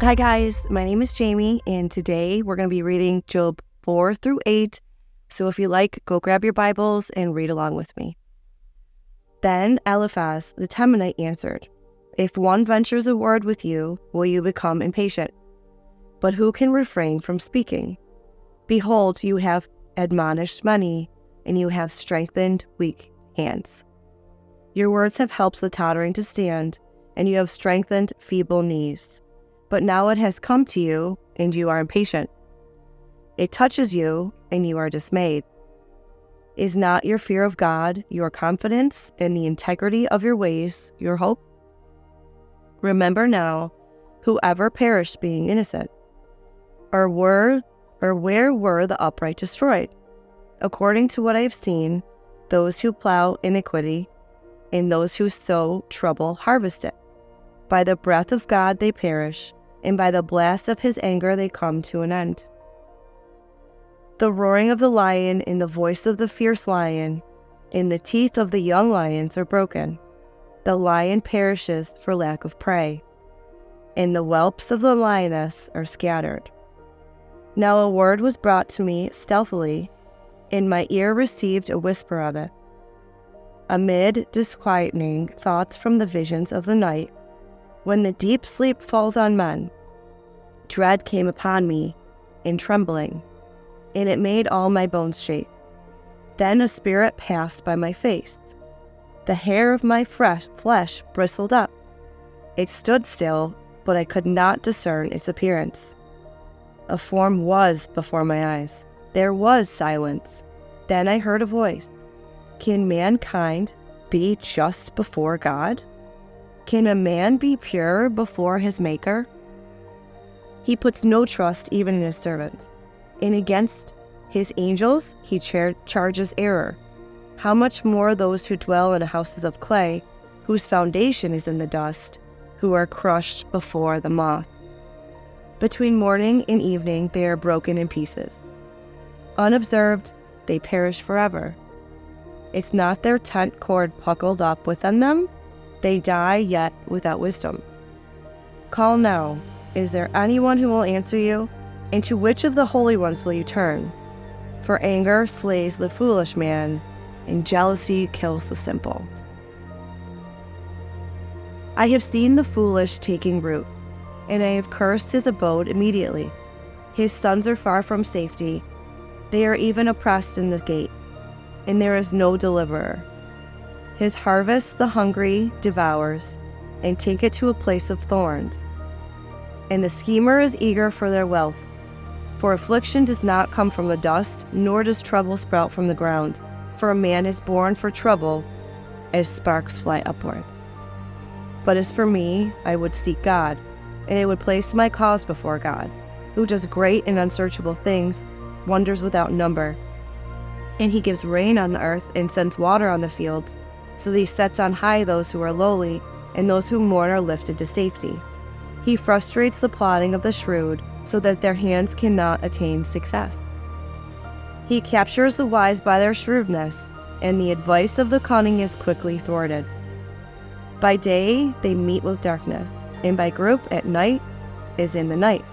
Hi guys, my name is Jamie, and today we're going to be reading Job 4 through 8. So if you like, go grab your Bibles and read along with me. Then Eliphaz the Temanite answered, "If one ventures a word with you, will you become impatient? But who can refrain from speaking? Behold, you have admonished many, and you have strengthened weak hands. Your words have helped the tottering to stand, and you have strengthened feeble knees. But now it has come to you, and you are impatient. It touches you, and you are dismayed. Is not your fear of God, your confidence, and the integrity of your ways your hope? Remember now, whoever perished being innocent, or where were the upright destroyed? According to what I have seen, those who plow iniquity, and those who sow trouble harvest it. By the breath of God they perish, and by the blast of his anger they come to an end. The roaring of the lion and the voice of the fierce lion, and the teeth of the young lions are broken. The lion perishes for lack of prey, and the whelps of the lioness are scattered. Now a word was brought to me stealthily, and my ear received a whisper of it. Amid disquieting thoughts from the visions of the night, when the deep sleep falls on men, dread came upon me in trembling, and it made all my bones shake. Then a spirit passed by my face. The hair of my flesh bristled up. It stood still, but I could not discern its appearance. A form was before my eyes. There was silence. Then I heard a voice. Can mankind be just before God? Can a man be pure before his Maker? He puts no trust even in his servants, and against his angels he charges error. How much more those who dwell in houses of clay, whose foundation is in the dust, who are crushed before the moth. Between morning and evening they are broken in pieces. Unobserved, they perish forever. Is not their tent cord buckled up within them? They die yet without wisdom. Call now. Is there anyone who will answer you? And to which of the holy ones will you turn? For anger slays the foolish man, and jealousy kills the simple. I have seen the foolish taking root, and I have cursed his abode immediately. His sons are far from safety. They are even oppressed in the gate, and there is no deliverer. His harvest the hungry devours, and take it to a place of thorns. And the schemer is eager for their wealth. For affliction does not come from the dust, nor does trouble sprout from the ground. For a man is born for trouble, as sparks fly upward. But as for me, I would seek God, and I would place my cause before God, who does great and unsearchable things, wonders without number. And he gives rain on the earth and sends water on the fields, so that he sets on high those who are lowly, and those who mourn are lifted to safety. He frustrates the plotting of the shrewd, so that their hands cannot attain success. He captures the wise by their shrewdness, and the advice of the cunning is quickly thwarted. By day they meet with darkness, and by group at night is in the night.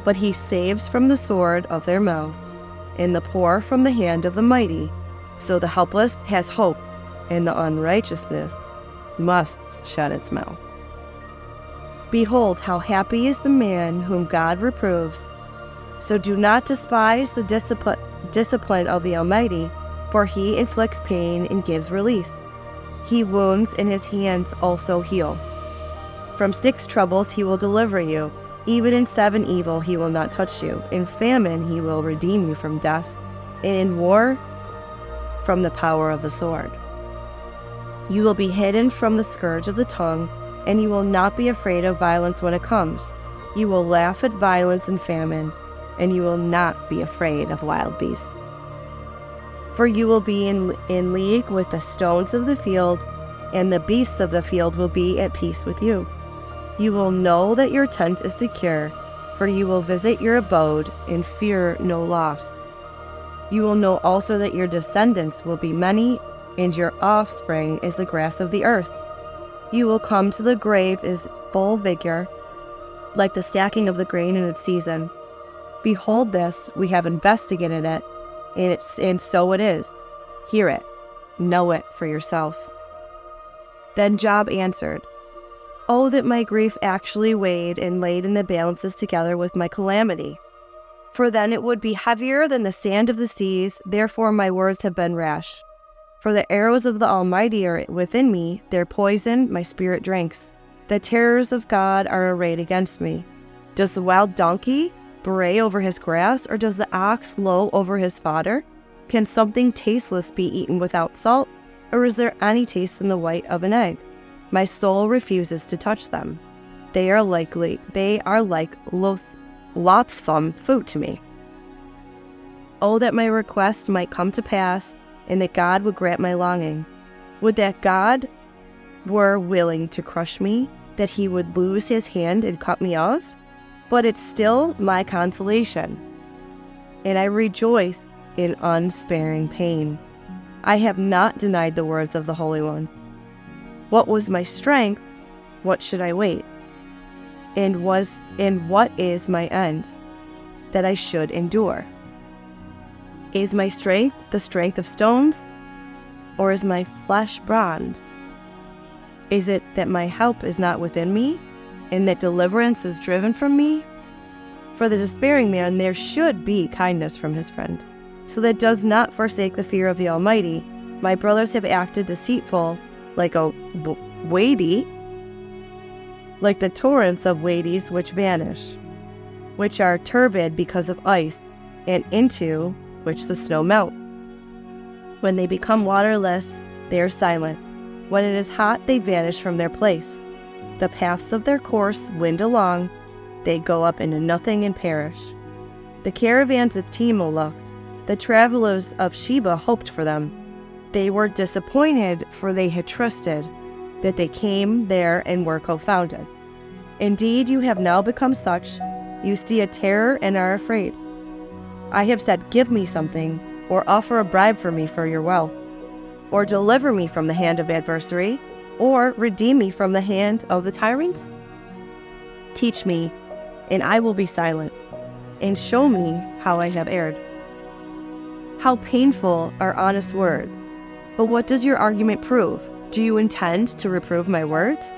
But he saves from the sword of their mouth, and the poor from the hand of the mighty. So the helpless has hope, and the unrighteousness must shut its mouth. Behold, how happy is the man whom God reproves. So do not despise the discipline of the Almighty, for he inflicts pain and gives release. He wounds, and his hands also heal. From 6 troubles he will deliver you. Even in 7 evil he will not touch you. In famine he will redeem you from death, and in war from the power of the sword. You will be hidden from the scourge of the tongue, and you will not be afraid of violence when it comes. You will laugh at violence and famine, and you will not be afraid of wild beasts. For you will be in league with the stones of the field, and the beasts of the field will be at peace with you. You will know that your tent is secure, for you will visit your abode and fear no loss. You will know also that your descendants will be many, and your offspring is the grass of the earth. You will come to the grave is full vigor, like the stacking of the grain in its season. Behold this, we have investigated it, and so it is. Hear it, know it for yourself. Then Job answered, Oh, that my grief actually weighed and laid in the balances together with my calamity. For then it would be heavier than the sand of the seas, therefore my words have been rash. For the arrows of the Almighty are within me, their poison my spirit drinks. The terrors of God are arrayed against me. Does the wild donkey bray over his grass, or does the ox low over his fodder? Can something tasteless be eaten without salt, or is there any taste in the white of an egg? My soul refuses to touch them. They are like loathsome food to me. Oh, that my request might come to pass, and that God would grant my longing. Would that God were willing to crush me, that he would loose his hand and cut me off? But it's still my consolation, and I rejoice in unsparing pain. I have not denied the words of the Holy One. What was my strength? What should I wait? And what is my end, that I should endure? Is my strength the strength of stones, or is my flesh bronze? Is it that my help is not within me, and that deliverance is driven from me? For the despairing man there should be kindness from his friend, so that does not forsake the fear of the Almighty. My brothers have acted deceitful, like the torrents of wadies which vanish, which are turbid because of ice, and into which the snow melt. When they become waterless, they are silent. When it is hot, they vanish from their place. The paths of their course wind along, they go up into nothing and perish. The caravans of Timah looked, the travelers of Sheba hoped for them. They were disappointed, for they had trusted that they came there and were confounded. Indeed, you have now become such. You see a terror and are afraid. I have said, give me something, or offer a bribe for me for your wealth, or deliver me from the hand of adversary, or redeem me from the hand of the tyrants? Teach me, and I will be silent, and show me how I have erred. How painful are honest words! But what does your argument prove? Do you intend to reprove my words,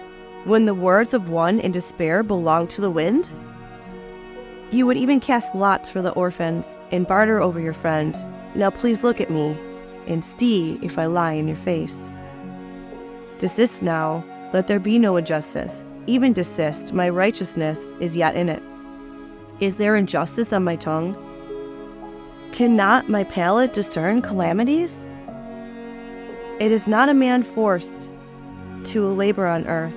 when the words of one in despair belong to the wind? You would even cast lots for the orphans, and barter over your friend. Now please look at me, and see if I lie in your face. Desist now, let there be no injustice. Even desist, my righteousness is yet in it. Is there injustice on my tongue? Cannot my palate discern calamities? It is not a man forced to labor on earth,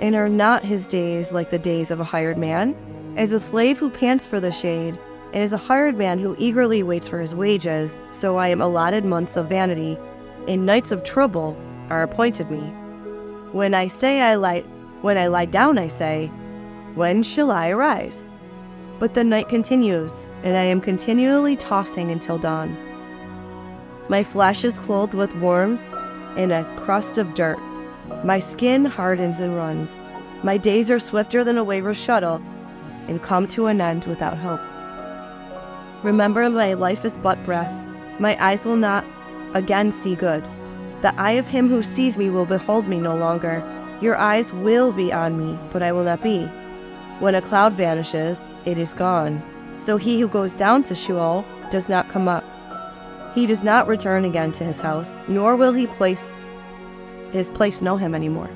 and are not his days like the days of a hired man? As a slave who pants for the shade, and as a hired man who eagerly waits for his wages, so I am allotted months of vanity, and nights of trouble are appointed me. When I lie down, I say, when shall I arise? But the night continues, and I am continually tossing until dawn. My flesh is clothed with worms and a crust of dirt. My skin hardens and runs. My days are swifter than a waver's shuttle, and come to an end without hope. Remember, my life is but breath. My eyes will not again see good. The eye of him who sees me will behold me no longer. Your eyes will be on me, but I will not be. When a cloud vanishes, it is gone. So he who goes down to Sheol does not come up. He does not return again to his house, nor will his place know him anymore.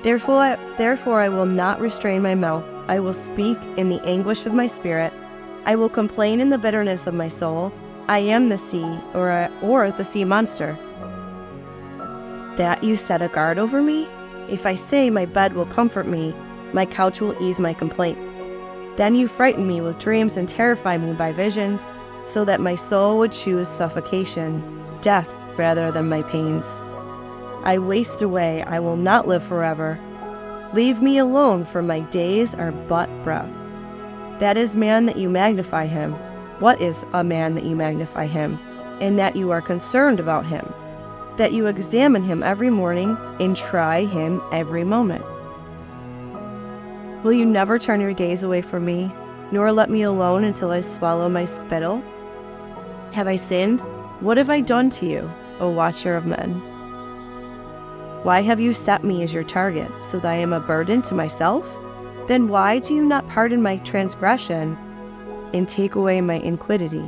Therefore I will not restrain my mouth. I will speak in the anguish of my spirit. I will complain in the bitterness of my soul. I am the sea, or the sea monster. That you set a guard over me? If I say my bed will comfort me, my couch will ease my complaint. Then you frighten me with dreams and terrify me by visions, so that my soul would choose suffocation, death rather than my pains. I waste away, I will not live forever. Leave me alone, for my days are but breath. That is man that you magnify him. What is a man that you magnify him, and that you are concerned about him, that you examine him every morning and try him every moment? Will you never turn your gaze away from me, nor let me alone until I swallow my spittle? Have I sinned? What have I done to you, O watcher of men? Why have you set me as your target, so that I am a burden to myself? Then why do you not pardon my transgression and take away my iniquity?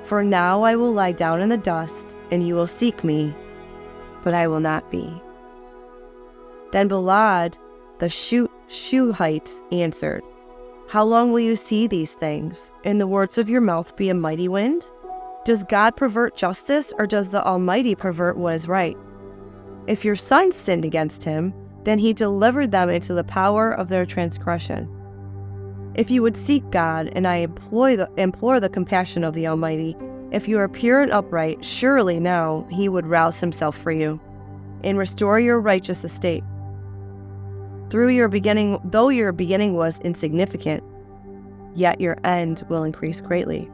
For now I will lie down in the dust, and you will seek me, but I will not be. Then Bildad the Shuhite answered, How long will you see these things, and the words of your mouth be a mighty wind? Does God pervert justice, or does the Almighty pervert what is right? If your sons sinned against him, then he delivered them into the power of their transgression. If you would seek God, and I implore the compassion of the Almighty, if you are pure and upright, surely now he would rouse himself for you, and restore your righteous estate. Though your beginning was insignificant, yet your end will increase greatly.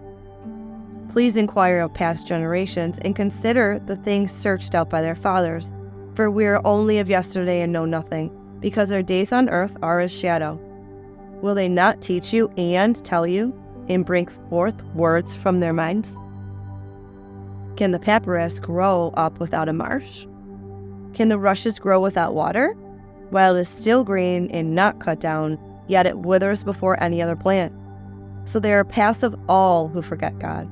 Please inquire of past generations, and consider the things searched out by their fathers. For we are only of yesterday and know nothing, because our days on earth are as shadow. Will they not teach you and tell you, and bring forth words from their minds? Can the papyrus grow up without a marsh? Can the rushes grow without water? While it is still green and not cut down, yet it withers before any other plant. So they are passive all who forget God,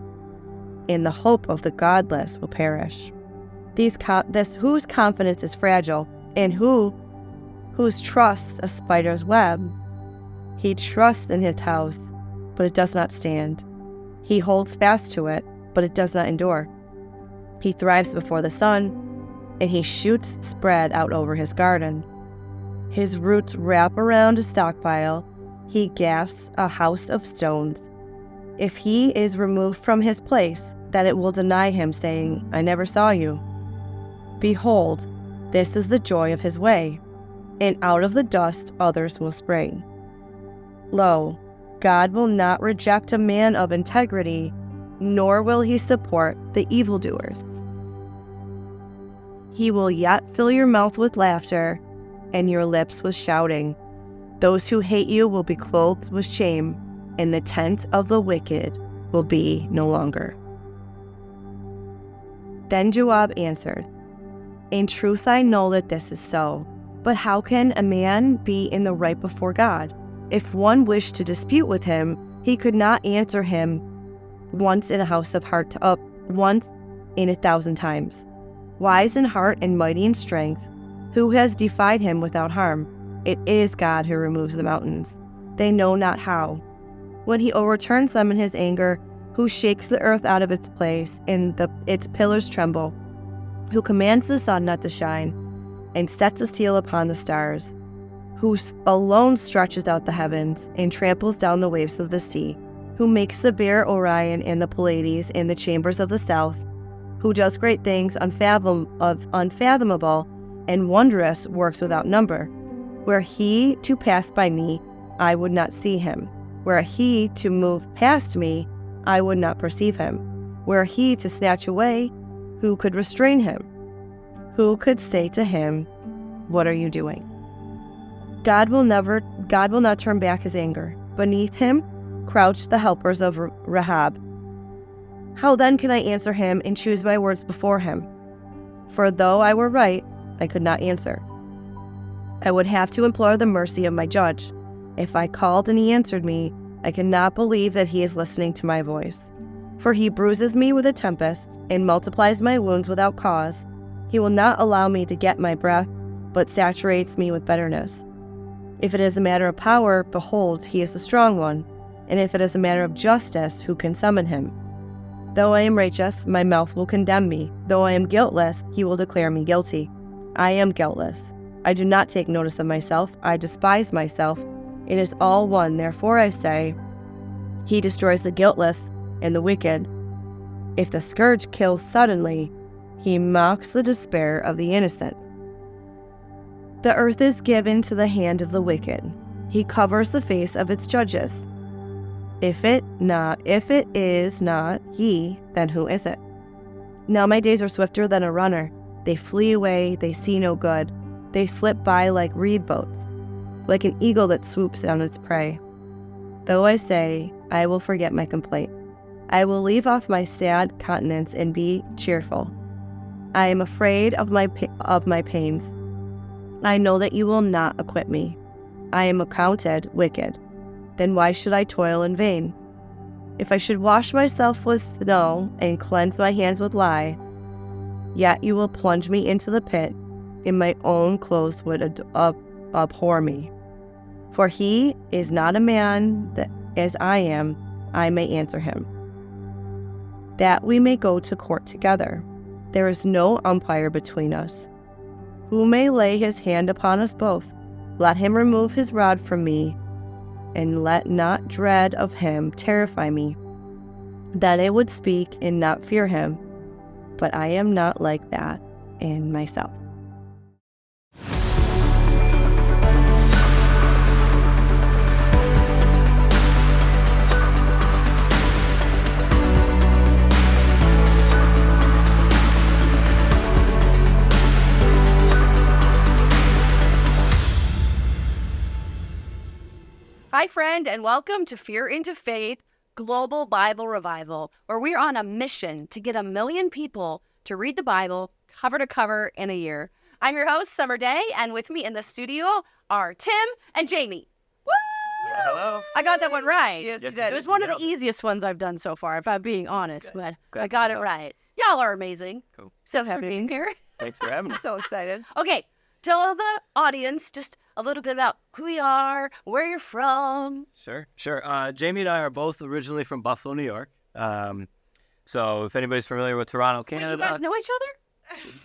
and the hope of the godless will perish. Whose confidence is fragile, and whose trust a spider's web. He trusts in his house, but it does not stand. He holds fast to it, but it does not endure. He thrives before the sun, and he shoots spread out over his garden. His roots wrap around a stockpile. He gaffs a house of stones. If he is removed from his place, then it will deny him, saying, I never saw you. Behold, this is the joy of his way, and out of the dust others will spring. Lo, God will not reject a man of integrity, nor will he support the evildoers. He will yet fill your mouth with laughter, and your lips with shouting. Those who hate you will be clothed with shame, and the tent of the wicked will be no longer. Then Joab answered, In truth I know that this is so, but how can a man be in the right before God? If one wished to dispute with him, he could not answer him once in 1,000 times. Wise in heart and mighty in strength, who has defied him without harm? It is God who removes the mountains. They know not how. When he overturns them in his anger, who shakes the earth out of its place, and its pillars tremble, who commands the sun not to shine, and sets a seal upon the stars, who alone stretches out the heavens, and tramples down the waves of the sea, who makes the bear Orion and the Pleiades in the chambers of the south, who does great things unfathomable and wondrous works without number. Were he to pass by me, I would not see him. Were he to move past me, I would not perceive him. Were he to snatch away, who could restrain him? Who could say to him, What are you doing? God will not turn back his anger. Beneath him crouch the helpers of Rahab. How then can I answer him and choose my words before him? For though I were right, I could not answer. I would have to implore the mercy of my judge. If I called and he answered me, I cannot believe that he is listening to my voice. For he bruises me with a tempest and multiplies my wounds without cause. He will not allow me to get my breath. but saturates me with bitterness. If it is a matter of power, behold, he is the strong one. And if it is a matter of justice, who can summon him? Though I am righteous, my mouth will condemn me. Though I am guiltless, he will declare me guilty. I am guiltless. I do not take notice of myself. I despise myself. It is all one. Therefore I say, he destroys the guiltless and the wicked. If the scourge kills suddenly, he mocks the despair of the innocent. The earth is given to the hand of the wicked. He covers the face of its judges. If it is not he, then who is it? Now my days are swifter than a runner. They flee away, they see no good. They slip by like reed boats, like an eagle that swoops on its prey. Though I say, I will forget my complaint. I will leave off my sad countenance and be cheerful. I am afraid of my pains. I know that you will not acquit me. I am accounted wicked. Then why should I toil in vain? If I should wash myself with snow and cleanse my hands with lye, yet you will plunge me into the pit, and my own clothes would abhor me. For he is not a man that, as I am, I may answer him, that we may go to court together. There is no umpire between us. Who may lay his hand upon us both? Let him remove his rod from me, and let not dread of him terrify me. Then I would speak and not fear him, but I am not like that in myself. Hi, friend, and welcome to Fear into Faith Global Bible Revival, where we're on a mission to get 1 million people to read the Bible cover to cover in a year. I'm your host, Summer Day, and with me in the studio are Tim and Jamie. Woo! Hello. I got that one right. Yes, you did. It was one of the easiest ones I've done so far, if I'm being honest, but I got it right. Y'all are amazing. Cool. So happy to be here. Thanks for having me. So excited. Okay, tell the audience just a little bit about who you are, where you're from. Sure. Jamie and I are both originally from Buffalo, New York. So if anybody's familiar with Toronto, Canada. Wait, you guys know each other?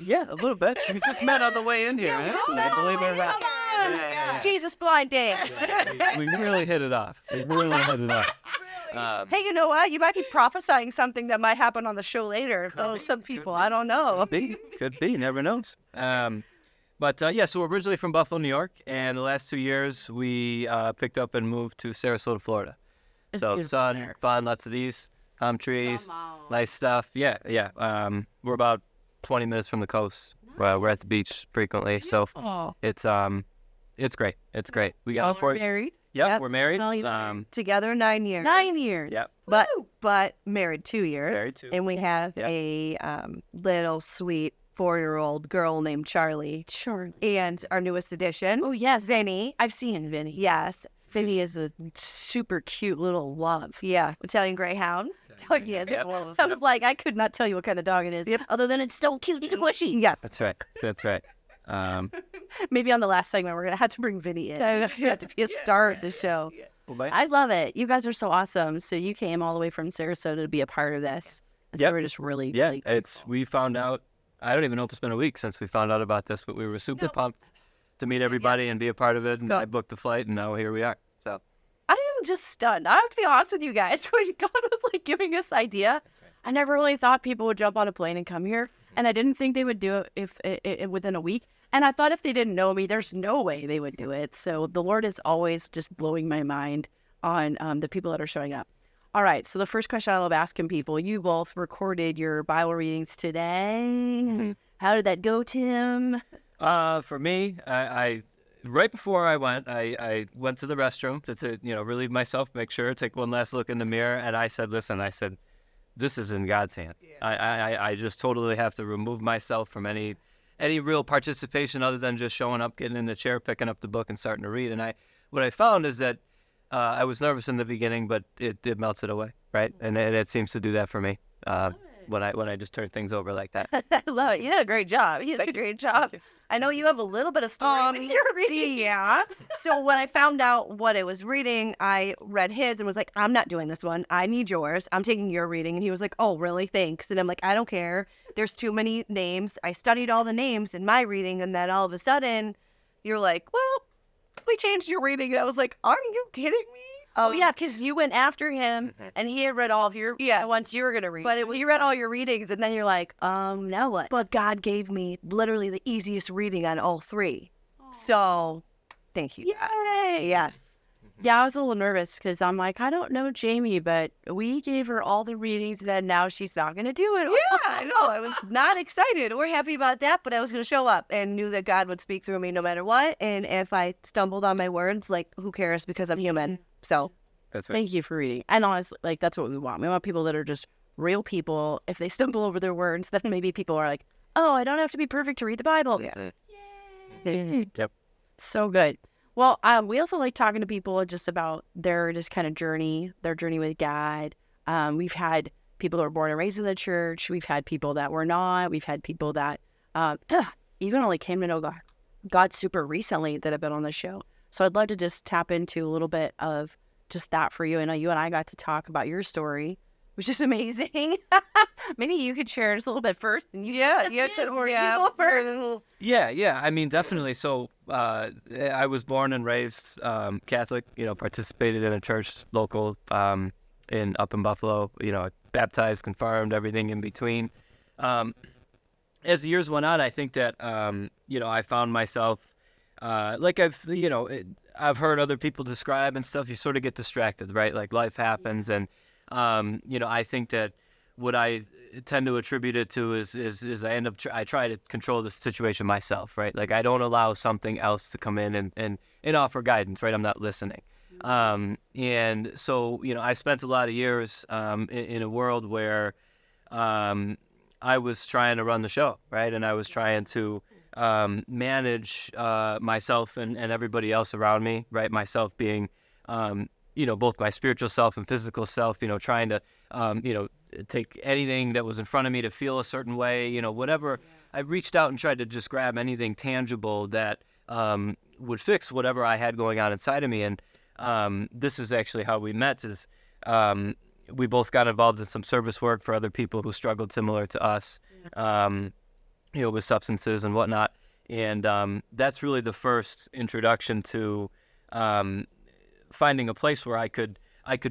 Yeah, a little bit. We just met on the way in here, actually. Believe it or not. Come on. Yeah. Jesus blind date. We really hit it off. Hey, Hey, you know what? You might be prophesying something that might happen on the show later. Some people, I don't know. Could be. Never knows. So we're originally from Buffalo, New York, and the last 2 years we picked up and moved to Sarasota, Florida. So sun, fun, lots of these palm trees, nice stuff. Yeah. We're about 20 minutes from the coast. Nice. We're at the beach frequently, so it's great. It's great. We got married. Yep, we're married. Together 9 years. 9 years. Yep. But married 2 years. Married 2. And we have a little sweet 4-year-old girl named Charlie. And our newest addition. Oh, yes. Vinny. I've seen Vinny. Yes. Vinny is a super cute little love. Yeah. Italian Greyhounds. Oh, yeah. I was like, I could not tell you what kind of dog it is. Yep. Other than it's so cute and squishy. Yes. That's right. Maybe on the last segment, we're going to have to bring Vinny in. You have to be a star of the show. Well, I love it. You guys are so awesome. So you came all the way from Sarasota to be a part of this. And so we're just really we found out, I don't even know if it's been a week since we found out about this, but we were super pumped to meet everybody and be a part of it. And I booked the flight, and now here we are. So I am just stunned. I have to be honest with you guys. When God was like giving us idea, I never really thought people would jump on a plane and come here. And I didn't think they would do it within a week. And I thought if they didn't know me, there's no way they would do it. So the Lord is always just blowing my mind on the people that are showing up. All right. So the first question I love asking people, you both recorded your Bible readings today. How did that go, Tim? For me, I right before I went to the restroom to relieve myself, make sure, take one last look in the mirror. And I said, this is in God's hands. Yeah. I just totally have to remove myself from any real participation other than just showing up, getting in the chair, picking up the book and starting to read. And what I found is that I was nervous in the beginning, but it melted away, right? And it seems to do that for me. when I just turn things over like that. I love it. You did a great job. You did a great job. I know you have a little bit of story with your reading. Yeah. So when I found out what it was reading, I read his and was like, I'm not doing this one. I need yours. I'm taking your reading. And he was like, oh, really? Thanks. And I'm like, I don't care. There's too many names. I studied all the names in my reading. And then all of a sudden, you're like, well, we changed your reading. And I was like, are you kidding me? Oh, yeah, because you went after him, and he had read all of your ones you were going to read. But it was, you read all your readings, and then you're like, now what? But God gave me literally the easiest reading on all 3. So, thank you. Yay! Yes. Yeah, I was a little nervous because I'm like, I don't know Jamie, but we gave her all the readings, and then now she's not going to do it. Yeah, I know. I was not excited or happy about that, but I was going to show up and knew that God would speak through me no matter what. And if I stumbled on my words, like, who cares, because I'm human. So, That's right. Thank you for reading. And honestly, like, that's what we want. We want people that are just real people. If they stumble over their words, then maybe people are like, oh, I don't have to be perfect to read the Bible. yeah. Yay. Yep. So good. Well, we also like talking to people just about their just kind of journey, their journey with God. We've had people that were born and raised in the church. We've had people that were not. We've had people that even only came to know God super recently that have been on the show. So I'd love to just tap into a little bit of just that for you. I know you and I got to talk about your story, which is amazing. Maybe you could share just a little bit first. And you go first. Yeah. I mean, definitely. So I was born and raised Catholic. Participated in a church local up in Buffalo. Baptized, confirmed, everything in between. As the years went on, I think that I found myself like I've heard other people describe and stuff. You sort of get distracted, right? Like life happens, and I think that what I tend to attribute it to is I try to control the situation myself, right? Like I don't allow something else to come in and offer guidance, right? I'm not listening. And so, I spent a lot of years in a world where I was trying to run the show, right? And I was trying to manage myself and everybody else around me, right? Myself being, both my spiritual self and physical self, trying to, take anything that was in front of me to feel a certain way, whatever. I reached out and tried to just grab anything tangible that would fix whatever I had going on inside of me. And this is actually how we met is we both got involved in some service work for other people who struggled similar to us, with substances and whatnot. And that's really the first introduction to finding a place where I could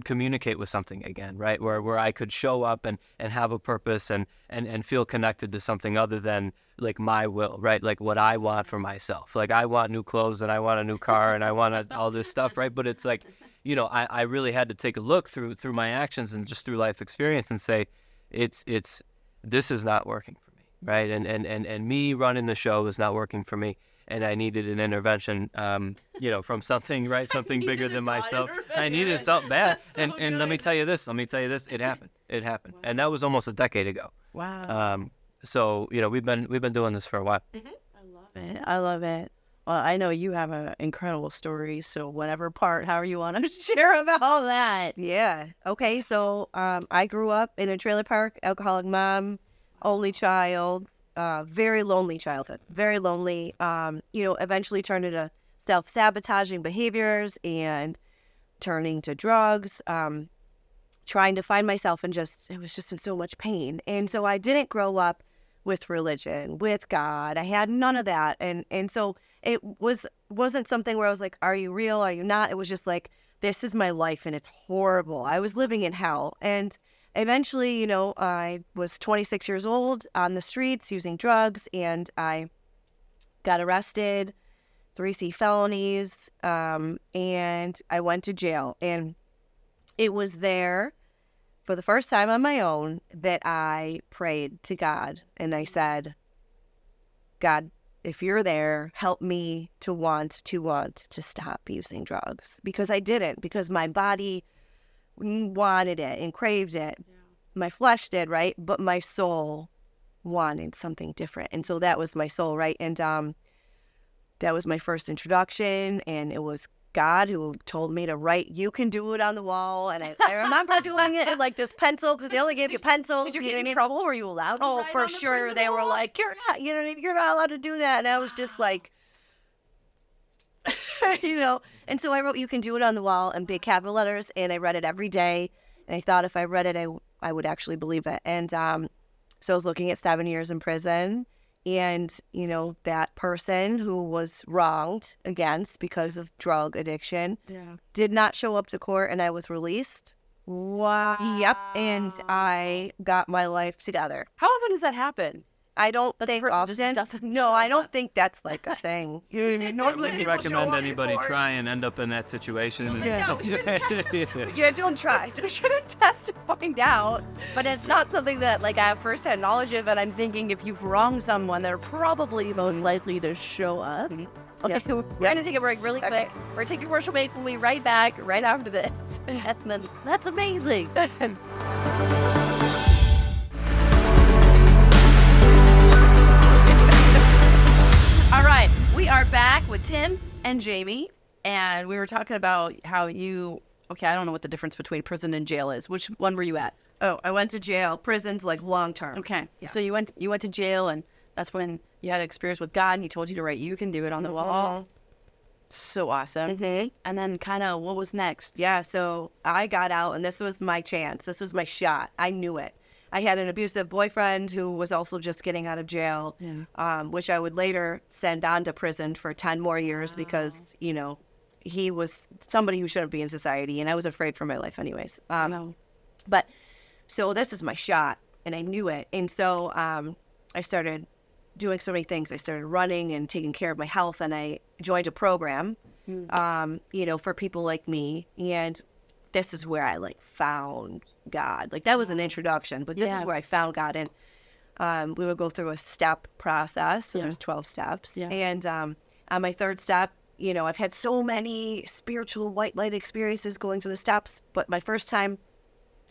communicate with something again, right? Where I could show up and have a purpose and feel connected to something other than like my will, right? Like what I want for myself. Like I want new clothes and I want a new car and I want all this stuff, right? But it's like, I really had to take a look through my actions and just through life experience and say, this is not working for me, right? And me running the show is not working for me. And I needed an intervention, from something, right? Something bigger than myself. I needed something bad. So and let me tell you this, it happened. Wow. And that was almost a decade ago. Wow. So, we've been doing this for a while. Mm-hmm. I love it. Well, I know you have an incredible story, so whatever part, however you want to share about all that. Yeah. Okay. So I grew up in a trailer park, alcoholic mom, only child, very lonely childhood, very lonely. Eventually turned into self-sabotaging behaviors and turning to drugs, trying to find myself, and it was just in so much pain. And so I didn't grow up with religion, with God. I had none of that. And so it wasn't something where I was like, are you real? Are you not? It was just like, this is my life and it's horrible. I was living in hell. And eventually, I was 26 years old on the streets using drugs, and I got arrested, 3C felonies, and I went to jail. And it was there for the first time on my own that I prayed to God, and I said, God, if you're there, help me to want to stop using drugs, because I didn't, because my body wanted it and craved it. Yeah. My flesh did, right? But my soul wanted something different. And so that was my soul, right? And that was my first introduction, and it was God who told me to write, "You can do it" on the wall. And I remember doing it in like this pencil, because they only gave you pencils. Did you know get what I in mean? trouble? Were you allowed to Oh, write for on the sure. prison They were wall? like, "You're not, you're not allowed to do that." And I was just like, And so I wrote, "You can do it" on the wall in big capital letters, and I read it every day. And I thought if I read it, I would actually believe it. And so I was looking at 7 years in prison. And, that person who was wronged against because of drug addiction did not show up to court, and I was released. Wow. Yep. And I got my life together. How often does that happen? I don't That the think person just often. doesn't No, show I don't up? think that's like a thing. You know what I mean? Normally I people show recommend up to anybody court. try and end up in that situation. Yeah. Yeah. Yeah, don't try. We shouldn't test to find out, but it's not something that like I first had knowledge of. And I'm thinking if you've wronged someone, they're probably most likely to show up. Okay, we're gonna take a break really quick. We're gonna take a commercial break. We'll be right back right after this. And then that's amazing. All right, we are back with Tim and Jamie, and we were talking about how you. Okay, I don't know what the difference between prison and jail is. Which one were you at? Oh, I went to jail. Prison's like long term. Okay, so you went to jail, and that's when you had experience with God, and He told you to write, "You can do it" on the wall. So awesome. Mm-hmm. And then kind of what was next? Yeah, so I got out, and this was my chance. This was my shot. I knew it. I had an abusive boyfriend who was also just getting out of jail, which I would later send on to prison for 10 more years because, he was somebody who shouldn't be in society, and I was afraid for my life anyways. But so this is my shot, and I knew it. And so I started doing so many things. I started running and taking care of my health, and I joined a program, for people like me. And this is where I found God. That was an introduction, but this is where I found God. And we would go through a step process. So there's 12 steps. Yeah. And on my third step, I've had so many spiritual white light experiences going through the steps. But my first time,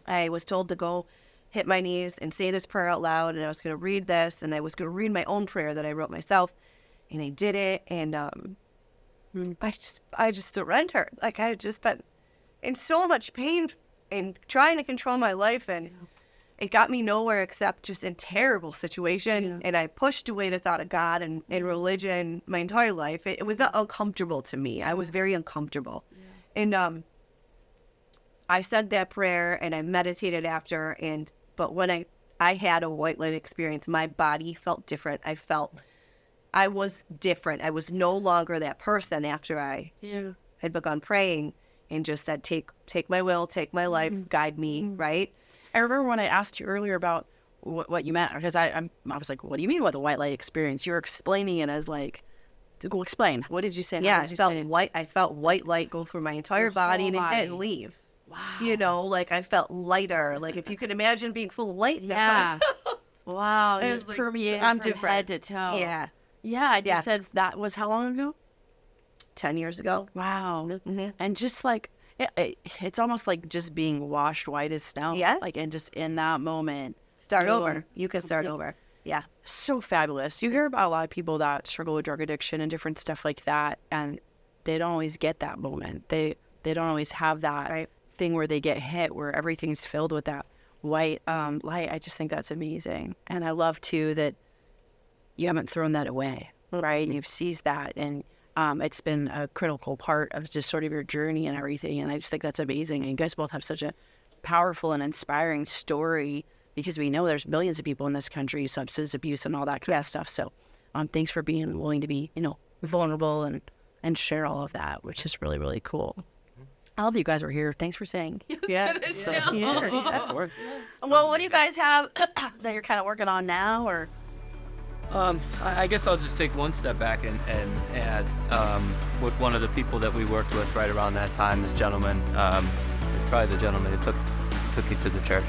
I was told to go hit my knees and say this prayer out loud. And I was going to read this, and I was going to read my own prayer that I wrote myself. And I did it. And I just surrendered. I had just been in so much pain and trying to control my life, and it got me nowhere except just in terrible situations. And I pushed away the thought of God and religion my entire life. It felt uncomfortable to me. I was very uncomfortable. And I said that prayer, and I meditated after, but when I had a white light experience, my body felt different. I was different. I was no longer that person after I had begun praying and just said, take my will, take my life, guide me, right? I remember when I asked you earlier about what you meant, because I was like, what do you mean with a white light experience? You were explaining it as go explain. What did you say? Yeah, I felt white light go through my entire body, and it didn't leave. Wow. I felt lighter. If you could imagine being full of light. Yeah. Wow. It was permeated I'm from different. head to toe. Yeah. Yeah. You said that was how long ago? 10 years ago. Wow. Mm-hmm. And just it's almost like just being washed white as snow. Yeah. And just in that moment. Start over. You can start over. Yeah. So fabulous. You hear about a lot of people that struggle with drug addiction and different stuff like that, and they don't always get that moment. They don't always have that thing where they get hit, where everything's filled with that white light. I just think that's amazing. And I love, too, that you haven't thrown that away, right? You've seized that, and it's been a critical part of just sort of your journey and everything. And I just think that's amazing. And you guys both have such a powerful and inspiring story, because we know there's millions of people in this country, substance abuse and all that kind of stuff. So thanks for being willing to be, vulnerable and share all of that, which is really, really cool. All of you guys were here. Thanks for saying. Yeah. Well, what do you guys have that you're kind of working on now, or? I guess I'll just take one step back and add with one of the people that we worked with right around that time, this gentleman, it's probably the gentleman who took you to the church.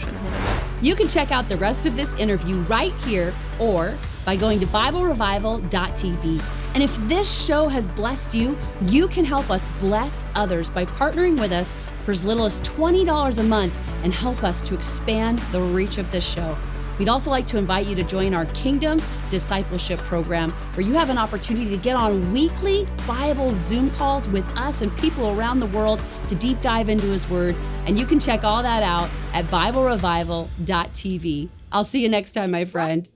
You can check out the rest of this interview right here or by going to BibleRevival.tv. And if this show has blessed you, you can help us bless others by partnering with us for as little as $20 a month and help us to expand the reach of this show. We'd also like to invite you to join our Kingdom Discipleship Program, where you have an opportunity to get on weekly Bible Zoom calls with us and people around the world to deep dive into His Word. And you can check all that out at BibleRevival.tv. I'll see you next time, my friend.